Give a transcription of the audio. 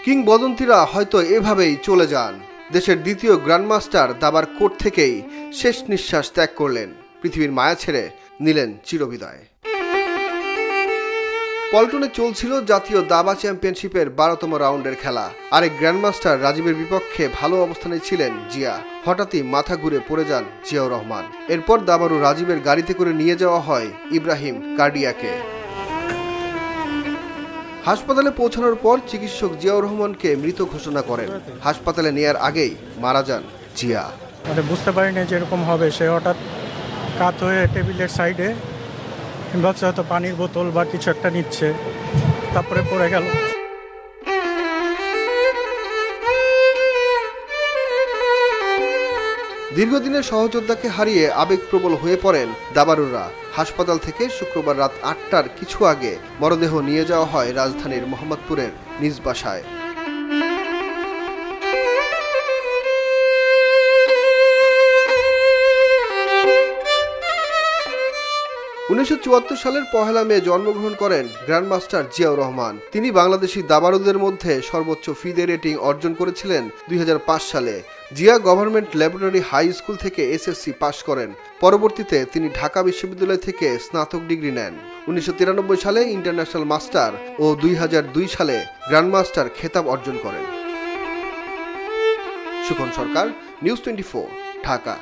কিংবদন্তিরা হয়তো এভাবেই চলে যান। দেশের দ্বিতীয় গ্র্যান্ডমাস্টার দাবার কোর্ট থেকেই শেষ নিঃশ্বাস ত্যাগ করলেন, পৃথিবীর মায়া ছেড়ে নিলেন চিরবিদায়। পল্টনে চলছিল জাতীয় দাবা চ্যাম্পিয়নশিপের 12তম রাউন্ডের খেলা। আরেক গ্র্যান্ডমাস্টার রাজীবের বিপক্ষে ভালো অবস্থানে ছিলেন জিয়া। হঠাৎই মাথা ঘুরে পড়ে যান জিয়াউর রহমান। এরপর দাবারু রাজীবের গাড়িতে করে নিয়ে যাওয়া হয় ইব্রাহিম কার্ডিয়াকে। হাসপাতালে পৌঁছানোর পর চিকিৎসক জিয়াউর রহমানকে মৃত ঘোষণা করেন। হাসপাতালে নেয়ার আগেই মারা যান জিয়া। বুঝতে পারিনি যে এরকম হবে। সে হঠাৎ কাত হয়ে টেবিলের সাইডে ভাবছে হয়তো পানির বোতল বা কিছু একটা নিচ্ছে, তারপরে পড়ে গেল। দীর্ঘদিনের সহযোদ্ধাকে হারিয়ে আবেগপ্রবল হয়ে পড়েন দাবারুরা। হাসপাতাল থেকে শুক্রবার রাত 8টার কিছু আগে মরদেহ নিয়ে যাওয়া হয় রাজধানীর মোহাম্মদপুরের নিজ বাসায়। সালের 1 মে জন্মগ্রহণ করেন গ্র্যান্ডমাস্টার জিয়াউর রহমান। তিনি বাংলাদেশি দাবারুদের মধ্যে সর্বোচ্চ ফিদে রেটিং অর্জন করেছিলেন 2005 সালে। Zia government laboratory high school থেকে এসএসসি পাশ করেন। পরবর্তীতে তিনি ঢাকা বিশ্ববিদ্যালয় থেকে স্নাতক ডিগ্রি নেন। 1993 সালে ইন্টারন্যাশনাল মাস্টার ও 2002 সালে গ্র্যান্ডমাস্টার খেতাব অর্জন করেন। সুখন সরকার, নিউজ 24, ঢাকা।